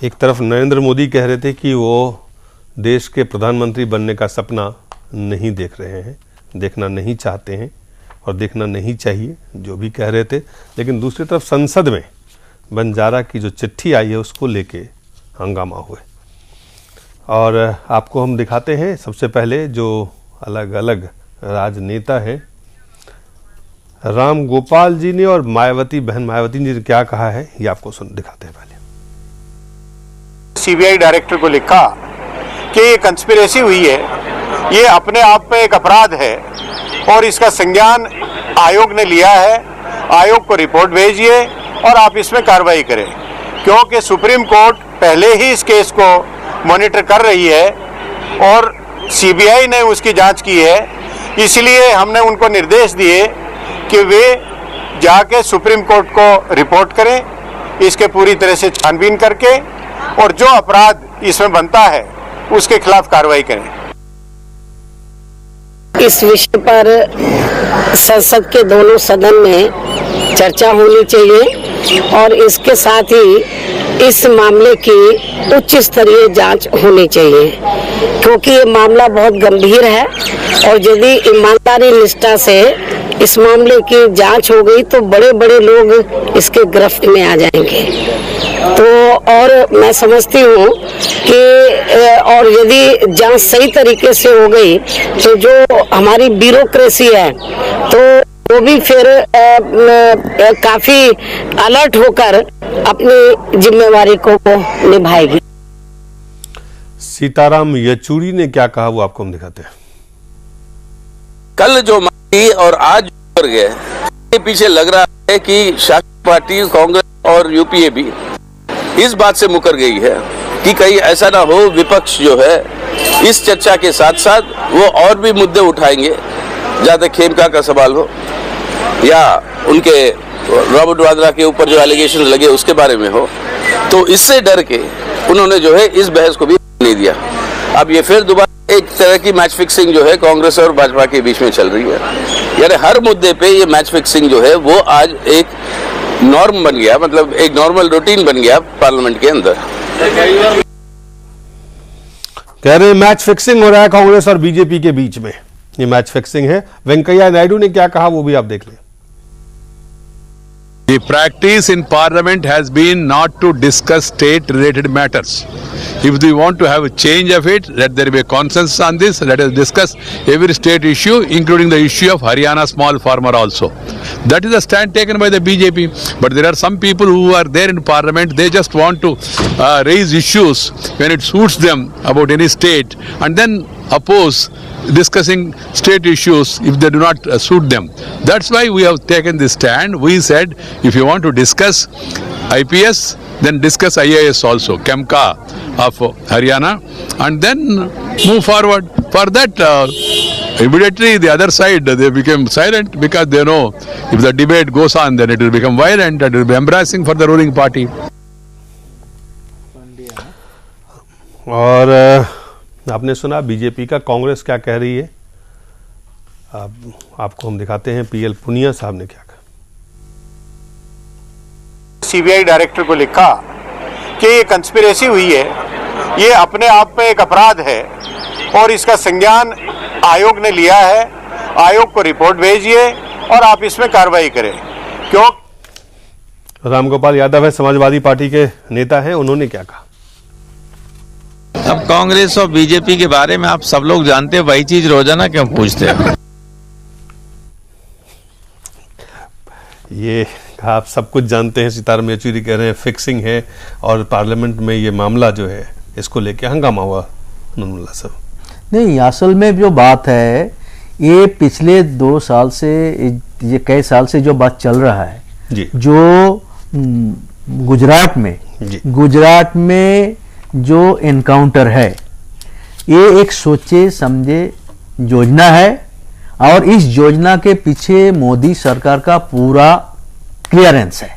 एक तरफ नरेंद्र मोदी कह रहे थे कि वो देश के प्रधानमंत्री बनने का सपना नहीं देख रहे हैं, देखना नहीं चाहते हैं और देखना नहीं चाहिए, जो भी कह रहे थे। लेकिन दूसरी तरफ संसद में बंजारा की जो चिट्ठी आई है उसको लेके हंगामा हुए। और आपको हम दिखाते हैं सबसे पहले जो अलग अलग राजनेता हैं, राम गोपाल जी ने और मायावती बहन मायावती जी ने क्या कहा है ये आपको दिखाते हैं। पहले सीबीआई डायरेक्टर को लिखा कि ये कंस्पिरेसी हुई है, ये अपने आप में एक अपराध है और इसका संज्ञान आयोग ने लिया है। आयोग को रिपोर्ट भेजिए और आप इसमें कार्रवाई करें, क्योंकि सुप्रीम कोर्ट पहले ही इस केस को मॉनिटर कर रही है और सीबीआई ने उसकी जांच की है। इसलिए हमने उनको निर्देश दिए कि वे जाके सुप्रीम कोर्ट को रिपोर्ट करें, इसके पूरी तरह से छानबीन करके और जो अपराध इसमें बनता है उसके खिलाफ कार्रवाई करें। इस विषय पर संसद के दोनों सदन में चर्चा होनी चाहिए और इसके साथ ही इस मामले की उच्च स्तरीय जांच होनी चाहिए, क्योंकि ये मामला बहुत गंभीर है और यदि ईमानदारी निष्ठा से इस मामले की जांच हो गई तो बड़े बड़े लोग इसके गिरफ्त में आ जाएंगे। तो और मैं समझती हूँ कि और यदि जांच सही तरीके से हो गई तो जो हमारी ब्यूरोक्रेसी है तो वो भी फिर काफी अलर्ट होकर अपनी जिम्मेवारी को निभाएगी। सीताराम येचुरी ने क्या कहा वो आपको हम दिखाते हैं। कल जो मांगी और आज कर गए, इसके पीछे लग रहा है कि शासक पार्टी कांग्रेस और यूपीए भी इस बात से मुकर गई है कि कहीं ऐसा ना हो विपक्ष जो है इस चर्चा के साथ साथ वो और भी मुद्दे उठाएंगे, जहाँ तक खेमका का सवाल हो या उनके रॉबर्ट वाड्रा के ऊपर जो एलिगेशन लगे उसके बारे में हो, तो इससे डर के उन्होंने जो है इस बहस को भी नहीं दिया। अब ये फिर दोबारा एक तरह की मैच फिक्सिंग जो है कांग्रेस और भाजपा के बीच में चल रही है। यानी हर मुद्दे पे ये मैच फिक्सिंग जो है वो आज एक नॉर्म बन गया, मतलब एक नॉर्मल रूटीन बन गया पार्लियामेंट के अंदर। कह रहे मैच फिक्सिंग हो रहा है कांग्रेस और बीजेपी के बीच में, ये मैच फिक्सिंग है। वेंकैया नायडू ने क्या कहा वो भी आप देख लें। The practice in Parliament has been not to discuss state-related matters. If we want to have a change of it, let there be a consensus on this. Let us discuss every state issue, including the issue of Haryana small farmer also. That is the stand taken by the BJP. But there are some people who are there in Parliament. They just want to raise issues when it suits them about any state, and then oppose discussing state issues if they do not suit them. That's why we have taken this stand. We said if you want to discuss IPS, then discuss IAS also, KEMCA of Haryana, and then move forward. For that, immediately the other side, they became silent because they know if the debate goes on, then it will become violent and it will be embarrassing for the ruling party. और आपने सुना BJP का कांग्रेस क्या कह रही है। आपको हम दिखाते हैं पीएल पुनिया साहब ने क्या कहा। सीबीआई डायरेक्टर को लिखा कि ये कंस्पिरेसी हुई है, ये अपने आप में एक अपराध है और इसका संज्ञान आयोग ने लिया है। आयोग को रिपोर्ट भेजिए और आप इसमें कार्रवाई करें। क्यों? रामगोपाल यादव है, समाजवादी पार्टी के नेता हैं, उन्होंने क्या कहा। अब कांग्रेस और बीजेपी के बारे में आप सब लोग जानते हैं, वही चीज रोजाना क्यों पूछते हैं। ये आप सब कुछ जानते हैं। सीताराम येचुरी कह रहे हैं फिक्सिंग है और पार्लियामेंट में ये मामला जो है इसको लेके हंगामा हुआ। नूरुल्लाह साहब नहीं, असल में जो बात है ये पिछले 2 साल से, ये कई साल से जो बात चल रहा है जी, जो गुजरात में जो एनकाउंटर है ये एक सोचे समझे योजना है और इस योजना के पीछे मोदी सरकार का पूरा क्लियरेंस है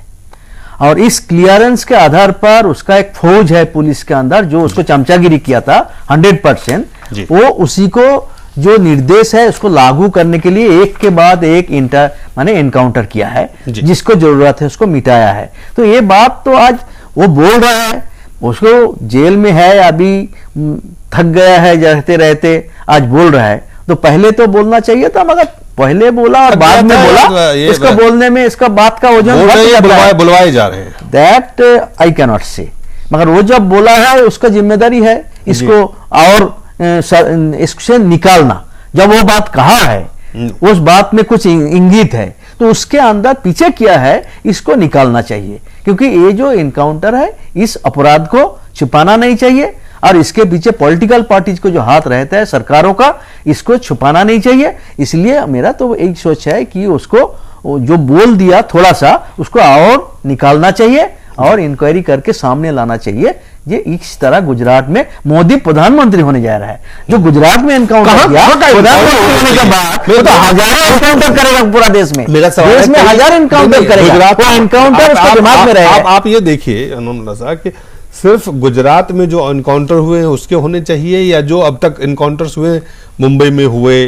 और इस क्लियरेंस के आधार पर उसका एक फौज है पुलिस के अंदर जो उसको चमचागिरी किया था 100%, वो उसी को जो निर्देश है उसको लागू करने के लिए एक के बाद एक एनकाउंटर किया है, जिसको जरूरत है उसको मिटाया है। तो ये बात तो आज वो बोल रहा है, उसको जेल में है, अभी थक गया है रहते रहते, आज बोल रहा है, तो पहले तो बोलना चाहिए था, मगर पहले बोला और बाद में बोला, इसका बोलने में इसका बात का वजन बुलवाए जा रहे हैं, दैट आई कैन नॉट से। मगर वो जब बोला है उसका जिम्मेदारी है इसको और इससे निकालना। जब वो बात कहा है, उस बात में कुछ इंगित है, तो उसके अंदर पीछे क्या है इसको निकालना चाहिए, क्योंकि ये जो इनकाउंटर है इस अपराध को छुपाना नहीं चाहिए, और इसके पीछे पॉलिटिकल पार्टीज को जो हाथ रहता है सरकारों का, इसको छुपाना नहीं चाहिए। इसलिए मेरा तो एक सोच है कि उसको जो बोल दिया थोड़ा सा उसको और निकालना चाहिए और इंक्वायरी करके सामने लाना चाहिए। ये इस तरह गुजरात में मोदी प्रधानमंत्री होने जा रहा है, जो गुजरात में एनकाउंटर किया, प्रधानमंत्री होने के बाद वो तो हजारों एनकाउंटर करेगा पूरा देश में, देश में हजार एनकाउंटर करेगा, वो एनकाउंटर उसके दिमाग में रहेगा। आप ये देखिए अनुराग कि सिर्फ गुजरात में जो एनकाउंटर हुए हैं उसके होने चाहिए, या जो अब तक एनकाउंटर्स हुए मुंबई में हुए,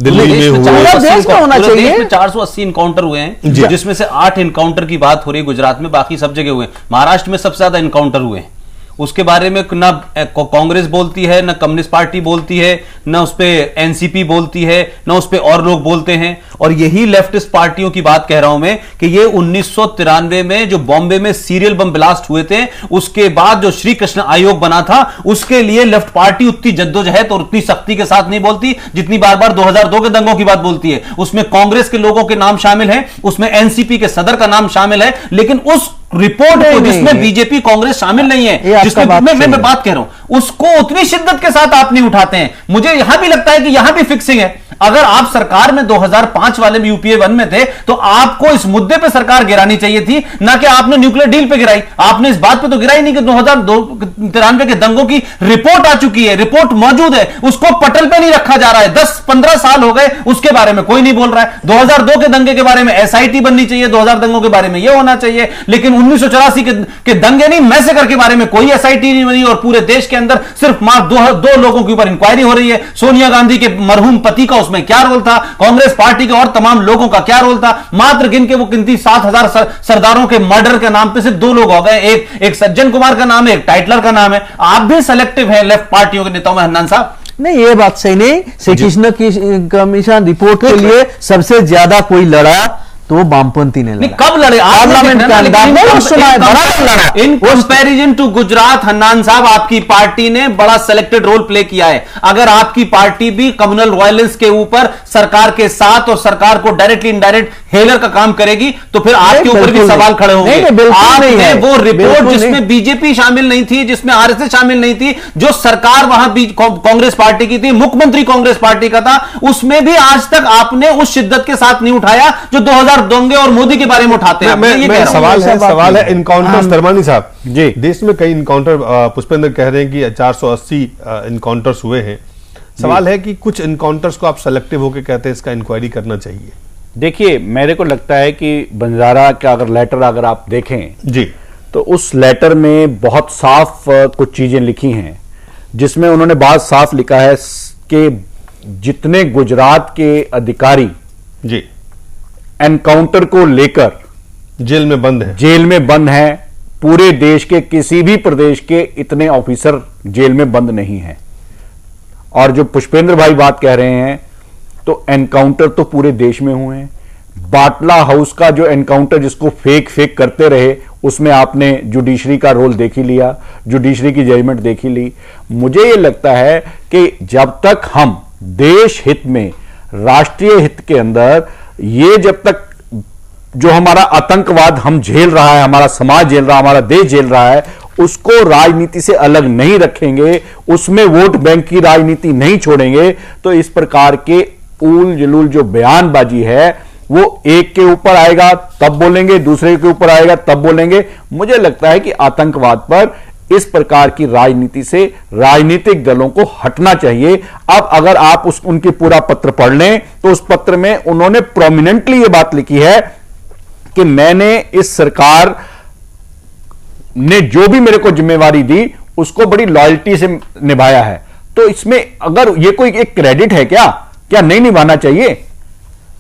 दिल्ली में हुए, देश में होना चाहिए। 480 इनकाउंटर हुए हैं, जिसमें से 8 इनकाउंटर की बात हो रही है गुजरात में, बाकी सब जगह हुए। महाराष्ट्र में सबसे ज्यादा इनकाउंटर हुए हैं, उसके बारे में ना कांग्रेस बोलती है, ना कम्युनिस्ट पार्टी बोलती है, ना उस पे एनसीपी बोलती है, ना उस पे और लोग बोलते हैं। और यही लेफ्टिस्ट पार्टियों की बात कह रहा हूं मैं कि ये 1993 में जो बॉम्बे में सीरियल बम ब्लास्ट हुए थे, उसके बाद जो श्री कृष्ण आयोग बना था, उसके लिए लेफ्ट पार्टी उतनी जद्दोजहद और उतनी सख्ती के साथ नहीं बोलती जितनी बार बार 2002 के दंगों की बात बोलती है। उसमें कांग्रेस के लोगों के नाम शामिल है, उसमें एनसीपी के सदर का नाम शामिल है, लेकिन उस रिपोर्ट को जिसमें बीजेपी कांग्रेस शामिल नहीं है, जिसमें मैं बात कह रहा हूं, उसको उतनी शिद्दत के साथ आप नहीं उठाते हैं। मुझे यहां भी लगता है कि यहां भी फिक्सिंग है। अगर आप सरकार में 2005 वाले में यूपीए 1 में थे, तो आपको इस मुद्दे पे सरकार गिरानी चाहिए थी, ना कि आपने न्यूक्लियर डील पे गिराई। आपने इस बात पे तो गिराई नहीं कि 2093 के दंगों की रिपोर्ट आ चुकी है, रिपोर्ट मौजूद है, उसको पटल पे नहीं रखा जा रहा है। 10-15 साल हो गए, उसके बारे में कोई नहीं बोल रहा है। 2002 के दंगे के बारे में एसआईटी बननी चाहिए, 2000 दंगों के बारे में यह होना चाहिए, लेकिन 1984 के दंगे नहीं, मैसेकर के बारे में कोई एसआईटी नहीं बनी, और पूरे देश के अंदर सिर्फ दो लोगों के ऊपर इंक्वायरी हो रही है। सोनिया गांधी के मरहूम पति का उसमें क्या रोल था, कांग्रेस पार्टी के और तमाम लोगों का क्या रोल था। मात्र गिन के वो गिनती 7000 सरदारों के मर्डर के नाम पे सिर्फ 2 लोग हो गए, एक सज्जन कुमार का नाम है, एक टाइटलर का नाम है। आप भी सेलेक्टिव हैं लेफ्ट पार्टियों के नेताओं में, हन्नान साहब। नहीं, ये बात सही नहीं। श्री कृष्ण की कमीशन रिपोर्ट के लिए सबसे ज्यादा कोई लड़ा तो वो वामपंथी ने लड़ा। कब लड़े? पार्लियामेंट के अंदर in comparison to Gujarat, Hannan साहब, आपकी पार्टी ने बड़ा सेलेक्टेड रोल प्ले किया है। अगर आपकी पार्टी भी कम्युनल वायलेंस के ऊपर सरकार के साथ और सरकार को डायरेक्टली इनडायरेक्ट हेलर का काम करेगी, तो फिर आपके ऊपर भी सवाल खड़े होंगे। आपने वो रिपोर्ट जिसमें बीजेपी शामिल नहीं थी, जिसमें आरएसएस शामिल नहीं थी, जो सरकार वहां कांग्रेस पार्टी की थी, मुख्यमंत्री कांग्रेस पार्टी का था, उसमें भी आज तक आपने उस शिद्दत के साथ नहीं उठाया जो 2002 दंगे और मोदी के बारे में उठाते हैं। सवाल है इनकाउंटर। सरमानी साहब जी, देश में कई इनकाउंटर, पुष्पेंद्र कह रहे हैं कि 480 इनकाउंटर्स हुए हैं। सवाल है कि कुछ इनकाउंटर्स को आप सेलेक्टिव होकर कहते हैं इसका इंक्वायरी करना चाहिए। देखिए, मेरे को लगता है कि बंजारा का अगर लेटर अगर आप देखें जी, तो उस लेटर में बहुत साफ कुछ चीजें लिखी हैं, जिसमें उन्होंने बहुत साफ लिखा है कि जितने गुजरात के अधिकारी जी एनकाउंटर को लेकर जेल में बंद है, पूरे देश के किसी भी प्रदेश के इतने ऑफिसर जेल में बंद नहीं है। और जो पुष्पेंद्र भाई बात कह रहे हैं, तो एनकाउंटर तो पूरे देश में हुए हैं। बाटला हाउस का जो एनकाउंटर जिसको फेक करते रहे, उसमें आपने जुडिशरी का रोल देख ही लिया, जुडिशरी की जजमेंट देख ही ली। मुझे यह लगता है कि जब तक हम देश हित में, राष्ट्रीय हित के अंदर, ये जब तक जो हमारा आतंकवाद हम झेल रहा है, हमारा समाज झेल रहा है, हमारा देश झेल रहा है, उसको राजनीति से अलग नहीं रखेंगे, उसमें वोट बैंक की राजनीति नहीं छोड़ेंगे, तो इस प्रकार के उल जलूल जो बयानबाजी है वो एक के ऊपर आएगा तब बोलेंगे, दूसरे के ऊपर आएगा तब बोलेंगे। मुझे लगता है कि आतंकवाद पर इस प्रकार की राजनीति से राजनीतिक दलों को हटना चाहिए। अब अगर आप उनके पूरा पत्र पढ़ लें, तो उस पत्र में उन्होंने प्रोमिनेंटली यह बात लिखी है कि मैंने इस सरकार ने जो भी मेरे को जिम्मेवारी दी उसको बड़ी लॉयल्टी से निभाया है। तो इसमें अगर ये कोई एक क्रेडिट है क्या नहीं निभाना चाहिए?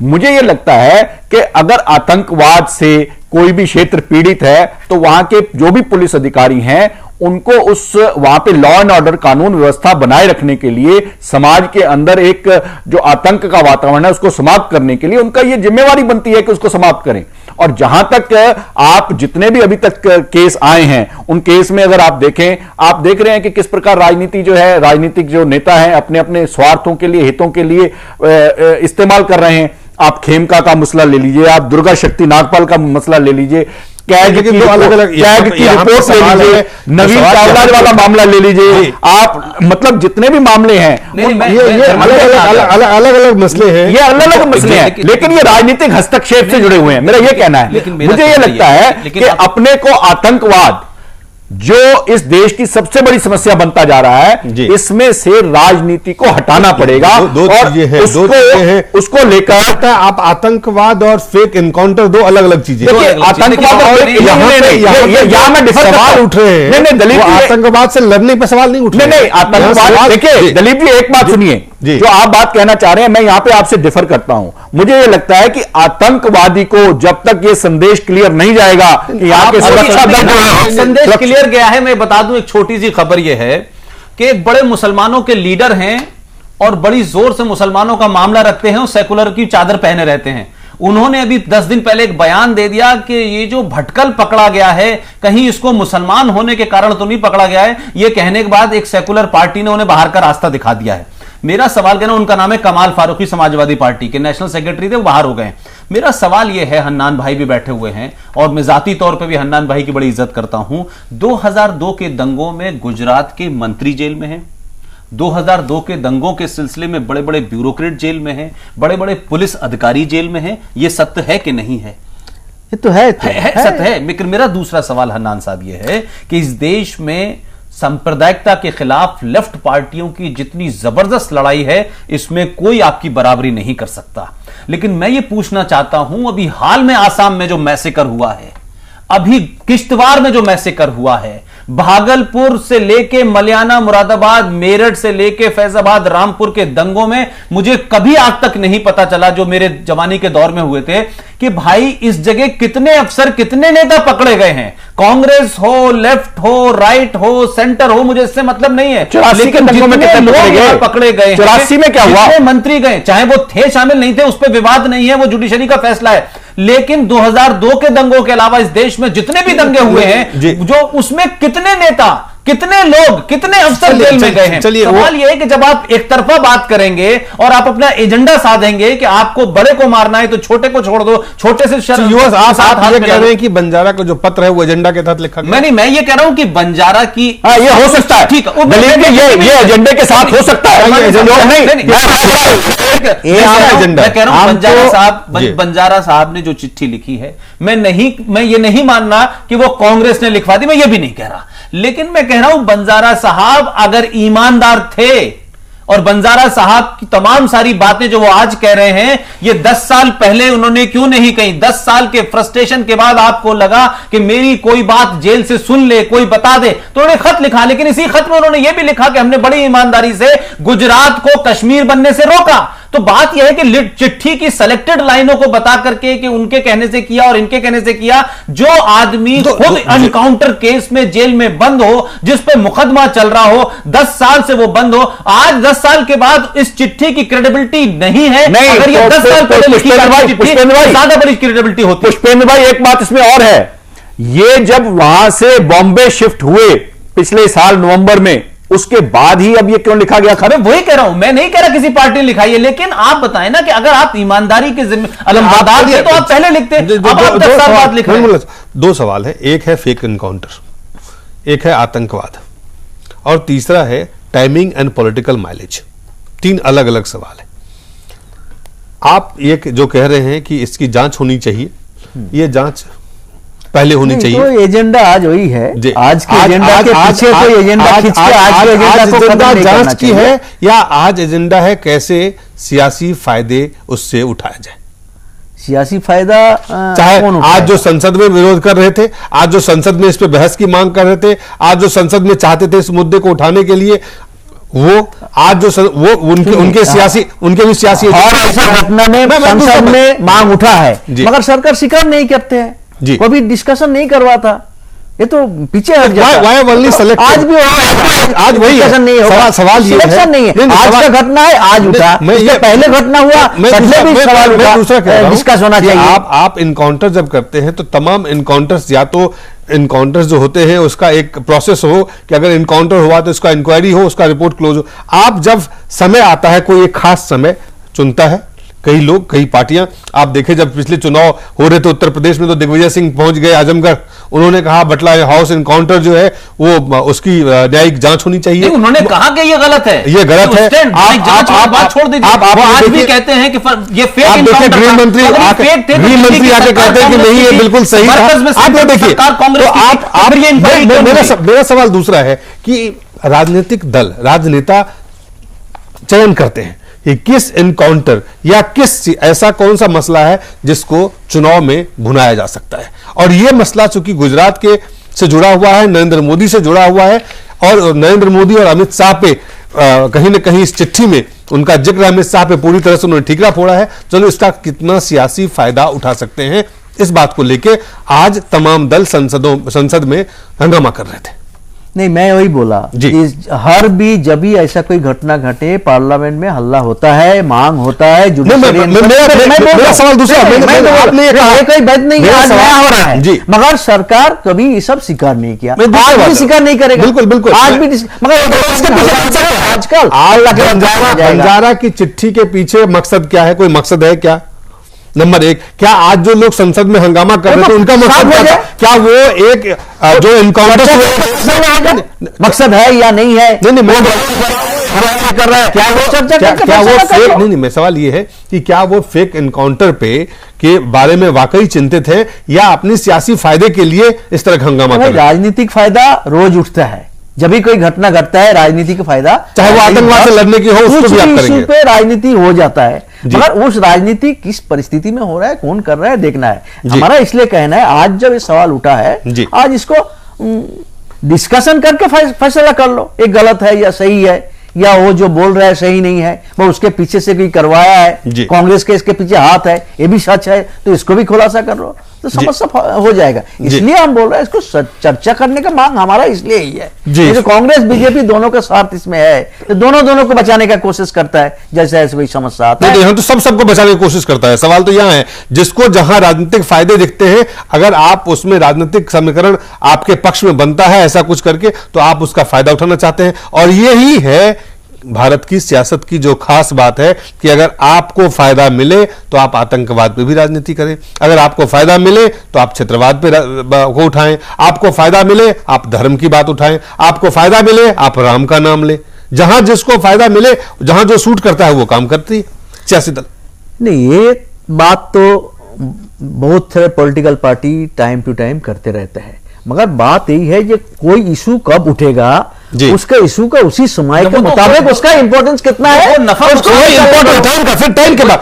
मुझे यह लगता है कि अगर आतंकवाद से कोई भी क्षेत्र पीड़ित है, तो वहां के जो भी पुलिस अधिकारी हैं उनको उस वहां पे लॉ एंड ऑर्डर, कानून व्यवस्था बनाए रखने के लिए, समाज के अंदर एक जो आतंक का वातावरण है उसको समाप्त करने के लिए उनका यह जिम्मेवारी बनती है कि उसको समाप्त करें। और जहां तक आप जितने भी अभी तक केस आए हैं उन केस में अगर आप देखें, आप देख रहे हैं कि किस प्रकार राजनीति जो है, राजनीतिक जो नेता हैं अपने अपने स्वार्थों के लिए, हितों के लिए इस्तेमाल कर रहे हैं। आप खेमका का मसला ले लीजिए, आप दुर्गा शक्ति नागपाल का मसला ले लीजिए, कैग की अलग-अलग रिपोर्ट ले लीजिए, नवीन चावला वाला मामला ले लीजिए, आप मतलब जितने भी मामले हैं ये अलग-अलग मसले हैं, ये अलग-अलग मसले हैं, लेकिन ये राजनीतिक हस्तक्षेप से जुड़े हुए हैं। मेरा ये कहना है, मुझे ये लगता है कि अपने को आतंकवाद जो इस देश की सबसे बड़ी समस्या बनता जा रहा है, इसमें से राजनीति को हटाना पड़ेगा। दो चीजें हैं, उसको लेकर आप आतंकवाद और फेक एनकाउंटर दो अलग अलग चीजें। आतंकवाद यहां में सवाल उठ रहे हैं, नहीं दलीप, आतंकवाद से लड़ने पर सवाल नहीं उठ रहे। नहीं आतंकवाद, देखिए दलीप जी एक बात सुनिए, जो आप बात कहना चाह रहे हैं मैं यहां पे आपसे डिफर करता हूं। मुझे यह लगता है कि आतंकवादी को जब तक यह संदेश क्लियर नहीं जाएगा कि यहां के सुरक्षा दल संदेश क्लियर गया है, मैं बता दूं एक छोटी सी खबर यह है कि एक बड़े मुसलमानों के लीडर हैं और बड़ी जोर से मुसलमानों का मामला रखते हैं और सेकुलर की चादर पहने रहते हैं। उन्होंने अभी 10 दिन पहले एक बयान दे दिया कि ये जो भटकल पकड़ा गया है कहीं इसको मुसलमान होने के कारण तो नहीं पकड़ा गया है। ये कहने के बाद एक सेकुलर पार्टी ने उन्हें बाहर का रास्ता दिखा दिया है। मेरा सवाल कहना, उनका नाम है कमाल फारूकी, समाजवादी पार्टी के नेशनल सेक्रेटरी थे, वो बाहर हो गए। मेरा सवाल यह है, हन्नान भाई भी बैठे हुए हैं और मैं जाती तौर पे भी हन्नान भाई की बड़ी इज्जत करता हूं। 2002 के दंगों में गुजरात के मंत्री जेल में हैं, 2002 के दंगों के सिलसिले में बड़े बड़े ब्यूरोक्रेट जेल में हैं, बड़े बड़े पुलिस अधिकारी जेल में हैं। यह सत्य है कि नहीं है? ये तो है, सत्य है। लेकिन मेरा दूसरा सवाल हन्नान साहब यह है कि इस देश में सांप्रदायिकता के खिलाफ लेफ्ट पार्टियों की जितनी जबरदस्त लड़ाई है, इसमें कोई आपकी बराबरी नहीं कर सकता। लेकिन मैं ये पूछना चाहता हूं, अभी हाल में आसाम में जो मैसेकर हुआ है, अभी किश्तवाड़ में जो मैसेकर हुआ है, भागलपुर से लेके मलियाना, मुरादाबाद, मेरठ से लेके फैजाबाद, रामपुर के दंगों में मुझे कभी आज तक नहीं पता चला, जो मेरे जवानी के दौर में हुए थे, कि भाई इस जगह कितने अफसर, कितने नेता पकड़े गए हैं। कांग्रेस हो, लेफ्ट हो, राइट हो, सेंटर हो, मुझे इससे मतलब नहीं है, लेकिन जितने लोग पकड़े गए, 84 में क्या हुआ, मंत्री गए, चाहे वो थे शामिल नहीं थे, उस पर विवाद नहीं है, वो जुडिशरी का फैसला है। लेकिन 2002 के दंगों के अलावा इस देश में जितने भी दंगे हुए हैं, जो उसमें कितने नेता, कितने लोग, कितने अफसर जेल में गए हैं। सवाल यह है कि जब आप एक तरफा बात करेंगे और आप अपना एजेंडा साधेंगे कि आपको बड़े को मारना है तो छोटे को छोड़ दो, छोटे से आप ये कह रहे हैं कि बंजारा का जो पत्र है वो एजेंडा के तहत लिखा गया? मैं ये कह रहा हूं कि बंजारा की ये हो सकता है, ठीक है, ये एजेंडे के साथ हो सकता है। मैं कह रहा हूं बंजारा साहब ने जो चिट्ठी लिखी है, मैं ये नहीं मानना कि वो कांग्रेस ने लिखवा दी, मैं ये भी नहीं कह रहा, लेकिन मैं कह रहा हूं बंजारा साहब अगर ईमानदार थे और बंजारा साहब की तमाम सारी बातें जो वो आज कह रहे हैं, ये 10 साल पहले उन्होंने क्यों नहीं कही? 10 साल के फ्रस्ट्रेशन के बाद आपको लगा कि मेरी कोई बात जेल से सुन ले, कोई बता दे, तो उन्होंने खत लिखा। लेकिन इसी खत में उन्होंने यह भी लिखा कि हमने बड़ी ईमानदारी से गुजरात को कश्मीर बनने से रोका। तो बात यह है कि चिट्ठी की सेलेक्टेड लाइनों को बता करके कि उनके कहने से किया और इनके कहने से किया, जो आदमी खुद एनकाउंटर केस में जेल में बंद हो, जिस पे मुकदमा चल रहा हो, 10 साल से वो बंद हो, आज 10 साल के बाद इस चिट्ठी की क्रेडिबिलिटी नहीं है। अगर ये 10 साल पहले लिखी ज्यादा बड़ी क्रेडिबिलिटी होती। पुष्पेंद्र भाई एक बात इसमें और है, ये जब वहां से बॉम्बे शिफ्ट हुए पिछले साल नवंबर में, उसके बाद ही अब ये क्यों लिखा गया? खबर वही कह रहा हूं, मैं नहीं कह रहा किसी पार्टी ने लिखा है, लेकिन आप बताएं ना कि अगर आप ईमानदारी के अलमदार थे तो आप पहले लिखते। अब आप 10 साल बाद लिख रहे हैं। दो सवाल है, एक है फेक एनकाउंटर, एक है आतंकवाद, और तीसरा है टाइमिंग एंड पॉलिटिकल माइलेज। 3 अलग अलग सवाल है। आप ये जो कह रहे हैं कि इसकी जांच होनी चाहिए, ये जांच पहले होनी चाहिए। तो एजेंडा आज वही है, आज के एजेंडा के पीछे कोई एजेंडा खींच के आज के एजेंडा को खत्म नहीं करना की है, या आज एजेंडा है कैसे सियासी फायदे उससे उठाया जाए? सियासी फायदा चाहे आज जो संसद में विरोध कर रहे थे, आज जो संसद में इस पे बहस की मांग कर रहे थे, आज जो संसद में चाहते थे इस मुद्दे को उठाने के लिए, वो आज जो वो उनके सियासी, उनके भी सियासी घटना में संसद में मांग उठा है, मगर सरकार स्वीकार नहीं करते हैं, कभी डिस्कशन नहीं करवाता। ये तो पीछे हट जाता है। आज भी आज वही नहीं होगा, सवाल ये है नहीं है, आज का घटना है, आज उठा, ये पहले घटना हुआ, पहले भी सवाल उठा, डिस्कस होना चाहिए। आप इनकाउंटर जब करते हैं तो तमाम इनकाउंटर्स, या तो इनकाउंटर्स जो होते हैं उसका एक प्रोसेस हो कि अगर इनकाउंटर हुआ तो उसका इंक्वायरी हो, उसका रिपोर्ट क्लोज हो। आप जब समय आता है, कोई एक खास समय चुनता है, कई लोग, कई पार्टियां, आप देखें जब पिछले चुनाव हो रहे थे उत्तर प्रदेश में तो दिग्विजय सिंह पहुंच गए आजमगढ़, उन्होंने कहा बटला हाउस इनकाउंटर जो है वो उसकी न्यायिक जांच होनी चाहिए। उन्होंने कहा कि ये गलत है, ये गलत है। आप छोड़ दीजिए, आप आज भी कहते हैं कि ये फेक इनकाउंटर, गृह मंत्री आके कहते हैं कि नहीं ये बिल्कुल सही था। आप देखिए, मेरा सवाल दूसरा है कि राजनीतिक दल, राजनेता चयन करते हैं कि किस एनकाउंटर या किस ऐसा कौन सा मसला है जिसको चुनाव में भुनाया जा सकता है। और यह मसला चूंकि गुजरात के से जुड़ा हुआ है, नरेंद्र मोदी से जुड़ा हुआ है, और नरेंद्र मोदी और अमित शाह पे कहीं ना कहीं इस चिट्ठी में उनका जिक्र अमित शाह पे पूरी तरह से उन्होंने ठीकरा फोड़ा है। चलो इसका कितना सियासी फायदा उठा सकते हैं, इस बात को लेकर आज तमाम दल संसद में हंगामा कर रहे थे। नहीं, मैं वही बोला हर भी जब भी ऐसा कोई घटना घटे पार्लियामेंट में हल्ला होता है, मांग होता है, मेरा सवाल दूसरा, आपने कोई बात नहीं आज नया हो रहा है, मगर सरकार कभी ये सब स्वीकार नहीं किया, आज भी स्वीकार नहीं करेगा। बिल्कुल बिल्कुल, आज भी, मगर आजकल बंजारा की चिट्ठी के पीछे मकसद क्या है? कोई मकसद है क्या? नंबर एक, क्या आज जो लोग संसद में हंगामा कर रहे थे उनका मकसद क्या था? क्या वो एक जो इनकाउंटर मकसद है या नहीं है? नहीं, मैं कर रहा है, क्या वो फेक? नहीं, मैं सवाल ये है कि क्या वो फेक इनकाउंटर पे के बारे में वाकई चिंतित है या अपनी सियासी फायदे के लिए इस तरह हंगामा कर रहे हैं? राजनीतिक फायदा रोज उठता है, जब भी कोई घटना घटता है राजनीति का फायदा, चाहे वो आतंकवाद से लड़ने की हो, उसको भी आप करेंगे। पे राजनीति हो जाता है, मगर उस राजनीति किस परिस्थिति में हो रहा है, कौन कर रहा है, देखना है। हमारा इसलिए कहना है आज जब ये सवाल उठा है, आज इसको डिस्कशन करके फैसला कर लो, एक गलत है या सही है, या वो जो बोल रहा है सही नहीं है, वो उसके पीछे से कोई करवाया है, कांग्रेस के इसके पीछे हाथ है, ये भी सच है, तो इसको भी खुलासा कर लो, तो समस्या हो जाएगा। इसलिए हम बोल रहे हैं इसको चर्चा करने का मांग हमारा इसलिए ही है। जो कांग्रेस बीजेपी दोनों का साथ इसमें है, तो दोनों को बचाने का कोशिश करता है, जैसे ऐसे कोई समस्या आता है। हम तो सबको बचाने की कोशिश करता है। सवाल तो यहाँ है, जिसको जहां राजनीतिक फायदे दिखते हैं, अगर आप उसमें राजनीतिक समीकरण आपके पक्ष में बनता है ऐसा कुछ करके, तो आप उसका फायदा उठाना चाहते हैं। और यही है भारत की सियासत की जो खास बात है कि अगर आपको फायदा मिले तो आप आतंकवाद पे भी राजनीति करें, अगर आपको फायदा मिले तो आप क्षेत्रवाद पे को उठाएं, आपको फायदा मिले आप धर्म की बात उठाएं, आपको फायदा मिले आप राम का नाम ले। जहां जिसको फायदा मिले, जहां जो सूट करता है वो काम करती है सियासी दल। नहीं, ये बात तो बहुत political party time to time करते रहते हैं, मगर बात यही है कि कोई इशू कब उठेगा, उसका इशू का उसी समय के मुताबिक उसका इंपॉर्टेंस कितना है, फिर टाइम के बाद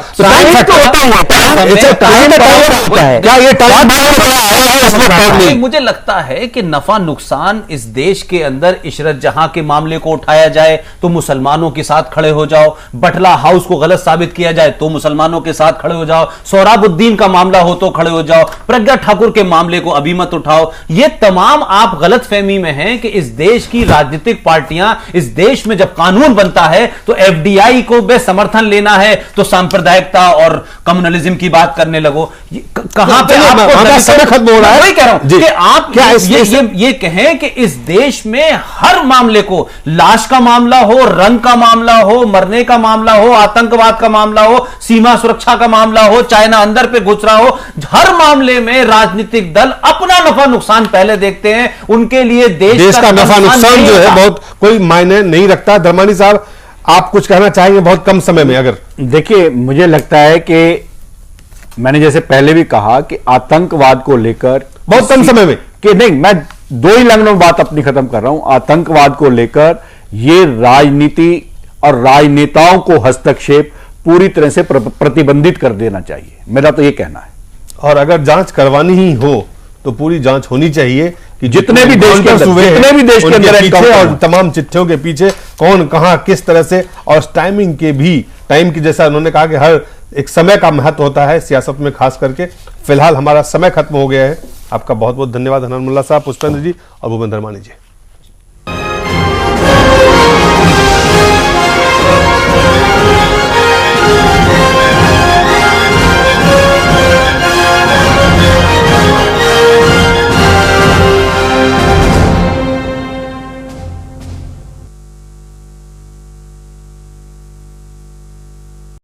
मुझे लगता है कि नफा नुकसान इस देश के अंदर इशरत जहां के मामले को उठाया जाए तो मुसलमानों के साथ खड़े हो जाओ, बटला हाउस को गलत साबित किया जाए तो मुसलमानों के साथ खड़े हो जाओ, सोहराबुद्दीन का मामला हो तो खड़े हो जाओ, प्रज्ञा ठाकुर के मामले को अभी मत उठाओ। ये तमाम आप गलत फहमी में हैं कि इस देश की राजनीतिक पार्टियां, इस देश में जब कानून बनता है तो एफडीआई को बे समर्थन लेना है तो सांप्रदायिकता और कम्युनलिज्म की बात करने लगो। कहां पे आपको समय खत्म हो रहा है? वही कह रहा हूं कि आप क्या ये कहें कि इस देश में हर मामले को, लाश का मामला हो, रंग का मामला हो, मरने का मामला हो, आतंकवाद का मामला हो, सीमा सुरक्षा का मामला हो, चाइना अंदर पे घुस रहा हो, हर मामले में राजनीतिक दल अपना नफा नुकसान पहले देखते हैं। उनके लिए देश का नफा नुकसान जो है बहुत कोई मायने नहीं रखता। धर्मानी साहब, आप कुछ कहना चाहेंगे बहुत कम समय में? अगर देखिए, मुझे लगता है कि मैंने जैसे पहले भी कहा कि आतंकवाद को लेकर बहुत कम समय में कि नहीं, मैं 2 ही लाइनों में बात अपनी खत्म कर रहा हूं। आतंकवाद को लेकर ये राजनीति और राजनेताओं को हस्तक्षेप पूरी तरह से प्रतिबंधित कर देना चाहिए, मेरा तो ये कहना है। और अगर जांच करवानी ही हो तो पूरी जांच होनी चाहिए कि जितने भी देश के अंदर और तमाम चिट्ठियों के पीछे कौन कहां किस तरह से, और टाइमिंग के भी, टाइम की जैसा उन्होंने कहा कि हर एक समय का महत्व होता है सियासत में खास करके। फिलहाल हमारा समय खत्म हो गया है। आपका बहुत बहुत धन्यवाद हनन मुल्ला साहब, पुष्पेंद्र जी और भूपेंद्र मानी जी।